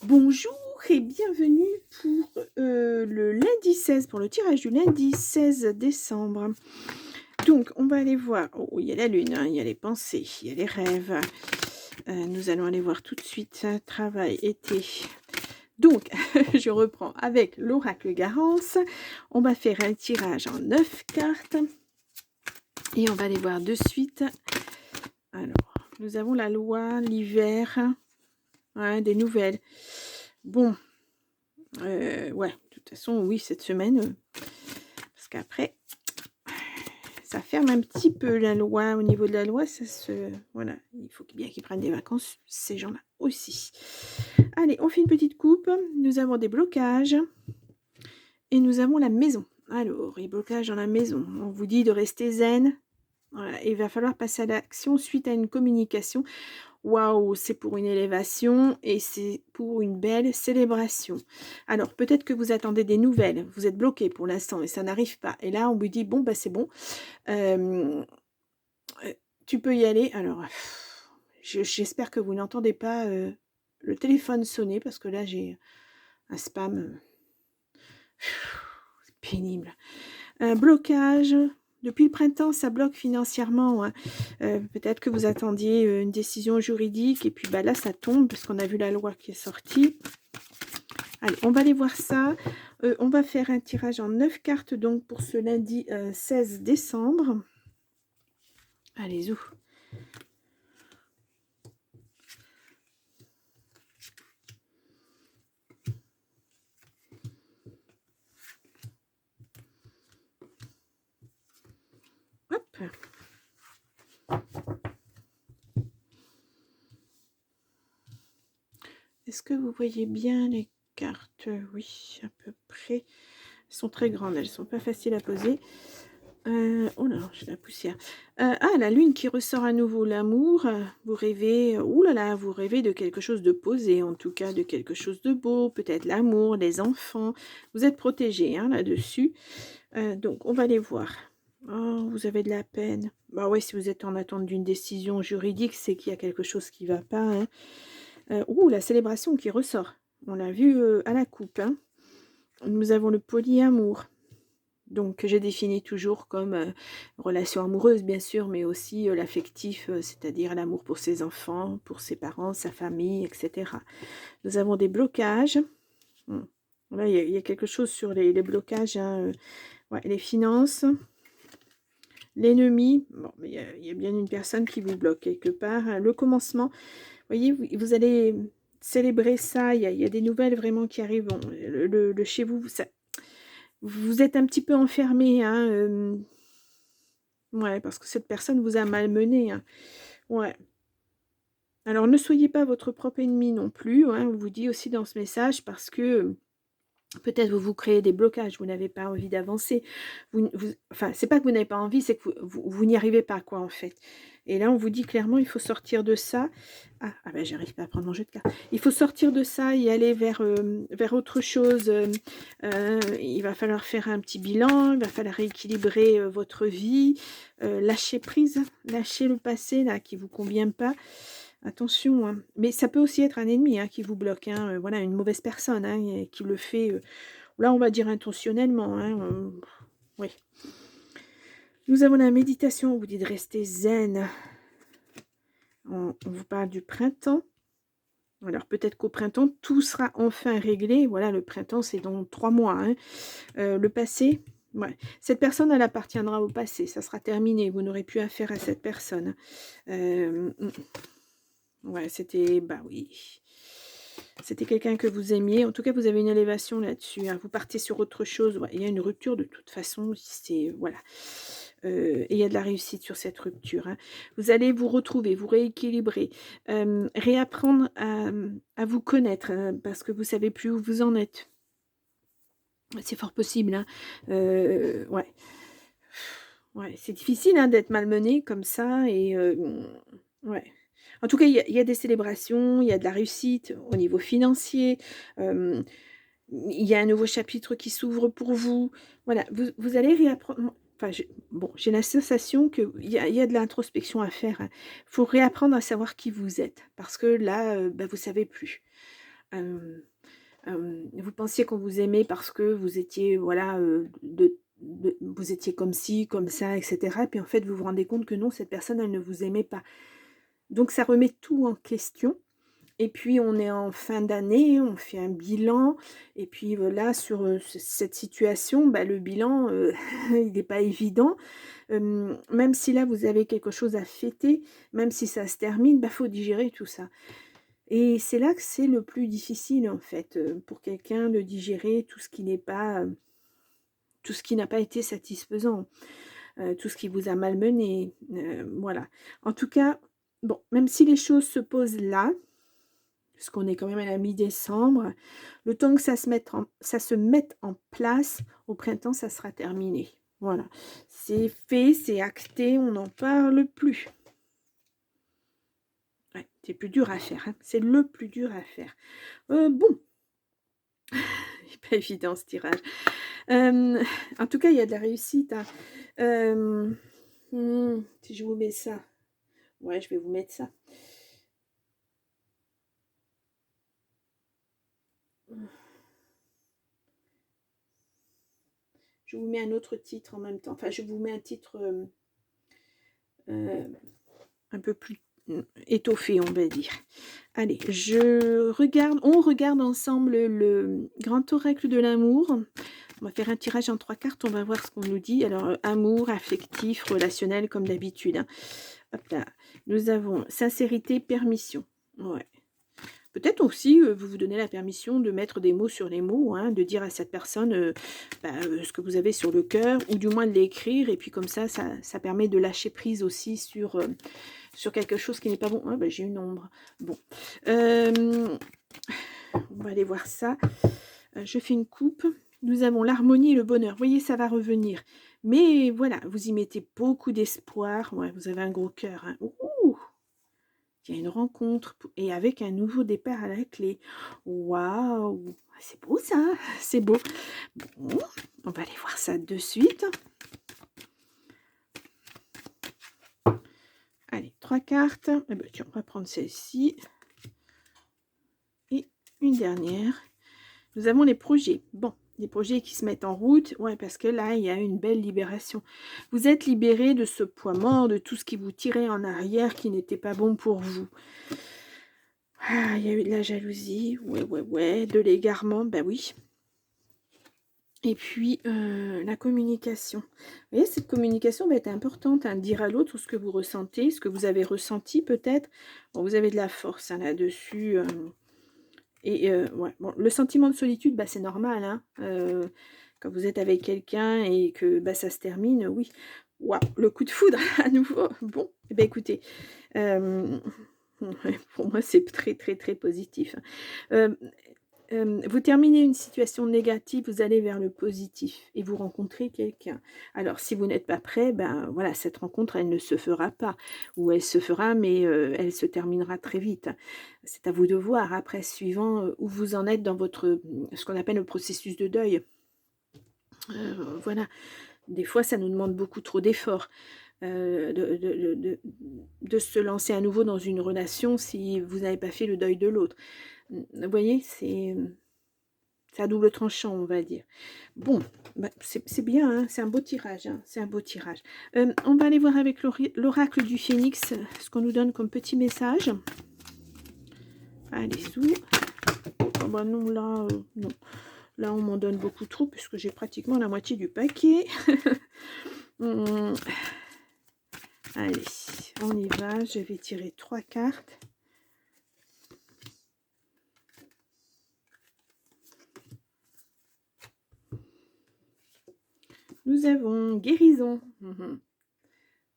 Bonjour et bienvenue pour le lundi 16, pour le tirage du lundi 16 décembre. Donc, on va aller voir. Oh, il y a la lune, hein, il y a les pensées, il y a les rêves. Nous allons aller voir tout de suite. Travail, été. Donc, je reprends avec l'oracle Garance. On va faire un tirage en 9 cartes. Et on va aller voir de suite. Alors, nous avons la loi, l'hiver, hein, des nouvelles. Bon. Ouais, de toute façon, oui, cette semaine, parce qu'après, ça ferme un petit peu la loi. Au niveau de la loi, ça se... Voilà, il faut bien qu'ils prennent des vacances, ces gens-là aussi. Allez, on fait une petite coupe. Nous avons des blocages. Et nous avons la maison. Alors, les blocages dans la maison. On vous dit de rester zen. Voilà, il va falloir passer à l'action suite à une communication. Waouh, c'est pour une élévation et c'est pour une belle célébration. Alors, peut-être que vous attendez des nouvelles, vous êtes bloqué pour l'instant et ça n'arrive pas. Et là, on vous dit, bon, bah c'est bon, euh, tu peux y aller. Alors, j'espère que vous n'entendez pas le téléphone sonner parce que là, j'ai un spam. C'est pénible. Un blocage. Depuis le printemps, ça bloque financièrement. Hein. Peut-être que vous attendiez une décision juridique et puis bah, là, ça tombe parce qu'on a vu la loi qui est sortie. Allez, on va aller voir ça. On va faire un tirage en 9 cartes donc pour ce lundi 16 décembre. Allez, où Hop. Est-ce que vous voyez bien les cartes? Oui, à peu près. Elles sont très grandes, elles ne sont pas faciles à poser. Oh là, j'ai la poussière. La lune qui ressort à nouveau, l'amour. Vous rêvez, ouh là là, vous rêvez de quelque chose de posé, en tout cas de quelque chose de beau, peut-être l'amour, les enfants. Vous êtes protégé hein, là-dessus. Donc, on va les voir. Oh, vous avez de la peine. Bah ouais, si vous êtes en attente d'une décision juridique, c'est qu'il y a quelque chose qui ne va pas. Hein. La célébration qui ressort. On l'a vu à la coupe. Hein. Nous avons le polyamour. Donc, que j'ai défini toujours comme relation amoureuse, bien sûr, mais aussi l'affectif, c'est-à-dire l'amour pour ses enfants, pour ses parents, sa famille, etc. Nous avons des blocages. Là, il y a quelque chose sur les blocages. Hein, ouais, les finances, l'ennemi. Bon, mais il y a bien une personne qui vous bloque quelque part. Hein. Le commencement. Vous voyez, vous allez célébrer ça. Il y a des nouvelles vraiment qui arrivent. Bon, le chez vous, ça, vous êtes un petit peu enfermé. Hein, ouais, parce que cette personne vous a malmené. Hein. Ouais. Alors, ne soyez pas votre propre ennemi non plus. Hein, on vous dit aussi dans ce message parce que peut-être vous créez des blocages, vous n'avez pas envie d'avancer. Enfin, c'est pas que vous n'avez pas envie, c'est que vous n'y arrivez pas, quoi, en fait. Et là, on vous dit clairement, il faut sortir de ça. Ben, j'arrive pas à prendre mon jeu de cartes. Il faut sortir de ça et aller vers autre chose. Il va falloir faire un petit bilan, il va falloir rééquilibrer votre vie, lâcher prise, lâcher le passé, là, qui vous convient pas. Attention, hein. Mais ça peut aussi être un ennemi hein, qui vous bloque, hein, voilà, une mauvaise personne hein, et qui le fait, là on va dire intentionnellement. Hein, oui. Nous avons la méditation, on vous dit de rester zen. On vous parle du printemps. Alors peut-être qu'au printemps, tout sera enfin réglé. Voilà, le printemps, c'est dans 3 mois. Hein. Le passé, ouais. Cette personne, elle appartiendra au passé. Ça sera terminé. Vous n'aurez plus affaire à cette personne. Ouais, c'était... Bah oui. C'était quelqu'un que vous aimiez. En tout cas, vous avez une élévation là-dessus. Hein. Vous partez sur autre chose. Ouais, il y a une rupture de toute façon. C'est voilà. Et il y a de la réussite sur cette rupture. Hein. Vous allez vous retrouver, vous rééquilibrer, réapprendre à vous connaître parce que vous savez plus où vous en êtes. C'est fort possible. Hein. Ouais. Ouais, c'est difficile hein, d'être malmené comme ça et ouais. En tout cas, il y a des célébrations, il y a de la réussite au niveau financier. Il y a un nouveau chapitre qui s'ouvre pour vous. Voilà, vous allez réapprendre. Enfin, j'ai la sensation qu'il y a de l'introspection à faire. Il faut réapprendre à savoir qui vous êtes. Parce que là, vous ne savez plus. Vous pensiez qu'on vous aimait parce que vous étiez, voilà, vous étiez comme ci, comme ça, etc. Et puis en fait, vous vous rendez compte que non, cette personne, elle ne vous aimait pas. Donc ça remet tout en question. Et puis on est en fin d'année, on fait un bilan. Et puis voilà, sur cette situation, bah, le bilan, il n'est pas évident. Même si là, vous avez quelque chose à fêter, même si ça se termine, bah, faut digérer tout ça. Et c'est là que c'est le plus difficile, en fait, pour quelqu'un de digérer tout ce qui n'est pas, tout ce qui n'a pas été satisfaisant, tout ce qui vous a malmené, voilà. En tout cas, bon, même si les choses se posent là, puisqu'on est quand même à la mi-décembre, le temps que ça se mette en place, au printemps, ça sera terminé. Voilà. C'est fait, c'est acté, on n'en parle plus. Ouais, c'est plus dur à faire, hein. C'est le plus dur à faire. Bon, c'est pas évident ce tirage. En tout cas, il y a de la réussite, hein. Si je vous mets ça. Ouais, je vais vous mettre ça. Je vous mets un autre titre en même temps. Enfin, je vous mets un titre un peu plus étoffé, on va dire. Allez, on regarde ensemble le grand oracle de l'amour. On va faire un tirage en 3 cartes, on va voir ce qu'on nous dit. Alors, amour, affectif, relationnel, comme d'habitude, hein. Hop là. Nous avons sincérité, permission. Ouais. Peut-être aussi, vous vous donnez la permission de mettre des mots sur les mots, hein, de dire à cette personne ce que vous avez sur le cœur, ou du moins de l'écrire, et puis comme ça permet de lâcher prise aussi sur quelque chose qui n'est pas bon. Ah, bah, j'ai une ombre. Bon. On va aller voir ça. Je fais une coupe. Nous avons l'harmonie et le bonheur. Vous voyez, ça va revenir. Mais voilà, vous y mettez beaucoup d'espoir. Ouais, vous avez un gros cœur, hein. Ouh, il y a une rencontre et avec un nouveau départ à la clé. Waouh, c'est beau ça, c'est beau. Bon, on va aller voir ça de suite. Allez, 3 cartes. Eh ben, tiens, on va prendre celle-ci. Et une dernière. Nous avons les projets. Bon, les projets qui se mettent en route. Ouais, parce que là, il y a une belle libération. Vous êtes libéré de ce poids mort, de tout ce qui vous tirait en arrière, qui n'était pas bon pour vous. Ah, il y a eu de la jalousie. Ouais. De l'égarement, ben oui. Et puis, la communication. Vous voyez, cette communication va être importante, hein, dire à l'autre ce que vous ressentez, ce que vous avez ressenti peut-être. Bon, vous avez de la force, hein, là-dessus. Ouais, bon, le sentiment de solitude, bah, c'est normal, hein. Quand vous êtes avec quelqu'un et que bah, ça se termine, oui. Waouh, le coup de foudre à nouveau. Bon, eh ben, écoutez, pour moi, c'est très, très, très positif, hein. Vous terminez une situation négative, vous allez vers le positif et vous rencontrez quelqu'un. Alors si vous n'êtes pas prêt, ben voilà, cette rencontre, elle ne se fera pas. Ou elle se fera, mais elle se terminera très vite. C'est à vous de voir après, suivant où vous en êtes dans votre ce qu'on appelle le processus de deuil. Voilà, des fois, ça nous demande beaucoup trop d'efforts. De se lancer à nouveau dans une relation si vous n'avez pas fait le deuil de l'autre. Vous voyez, c'est à double tranchant, on va dire. Bon, bah, c'est bien, hein, c'est un beau tirage. Hein, c'est un beau tirage. On va aller voir avec l'oracle du phénix ce qu'on nous donne comme petit message. Allez, sous. Oh, bah non, là, non. Là, on m'en donne beaucoup trop puisque j'ai pratiquement la moitié du paquet. Allez, on y va. Je vais tirer 3 cartes. Nous avons guérison.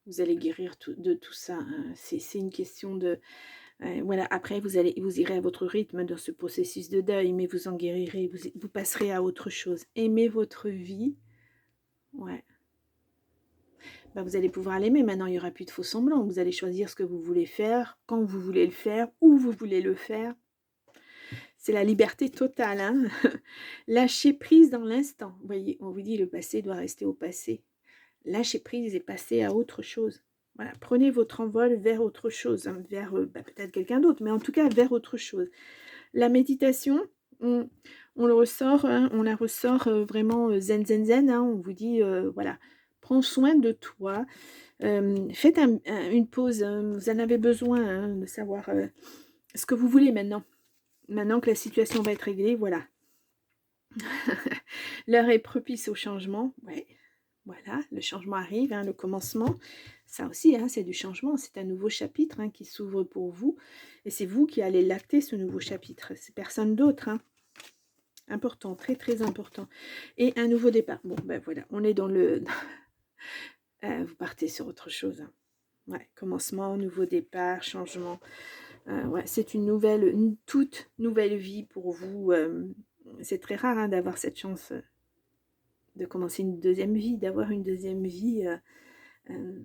Vous allez guérir de tout ça. Hein. C'est une question de... voilà, après, vous irez à votre rythme dans ce processus de deuil, mais vous en guérirez, vous passerez à autre chose. Aimez votre vie. Ouais. Bah, vous allez pouvoir l'aimer. Maintenant, il n'y aura plus de faux semblants. Vous allez choisir ce que vous voulez faire, quand vous voulez le faire, où vous voulez le faire. C'est la liberté totale. Hein. Lâcher prise dans l'instant. Vous voyez, on vous dit le passé doit rester au passé. Lâcher prise et passer à autre chose. Voilà, prenez votre envol vers autre chose, hein, vers peut-être quelqu'un d'autre, mais en tout cas vers autre chose. La méditation, on le ressort, hein, on la ressort vraiment zen, zen, zen. Hein, on vous dit, voilà, prends soin de toi. Faites une pause. Hein, vous en avez besoin hein, de savoir ce que vous voulez maintenant. Maintenant que la situation va être réglée, voilà. L'heure est propice au changement. Ouais, voilà, le changement arrive, hein, le commencement. Ça aussi, hein, c'est du changement. C'est un nouveau chapitre hein, qui s'ouvre pour vous. Et c'est vous qui allez l'acter, ce nouveau chapitre. C'est personne d'autre. Hein. Important, très très important. Et un nouveau départ. Bon, ben voilà, on est dans le... vous partez sur autre chose. Hein. Ouais, commencement, nouveau départ, changement. Ouais, c'est une toute nouvelle vie pour vous. C'est très rare hein, d'avoir cette chance de commencer une deuxième vie, d'avoir une deuxième vie. Euh,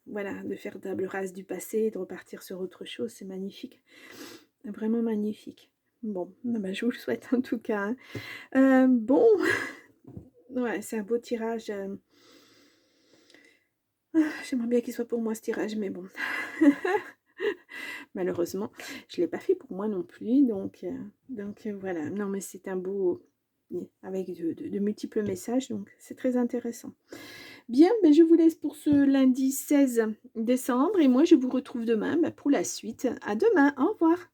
voilà, de faire table rase du passé, de repartir sur autre chose, c'est magnifique. Vraiment magnifique. Bon, ben, je vous le souhaite en tout cas. Hein. Bon, ouais, c'est un beau tirage. J'aimerais bien qu'il soit pour moi ce tirage, mais bon. Malheureusement, je ne l'ai pas fait pour moi non plus. Donc voilà. Non, mais c'est un beau... avec de multiples messages, donc c'est très intéressant. Bien, ben je vous laisse pour ce lundi 16 décembre et moi je vous retrouve demain pour la suite. À demain, au revoir.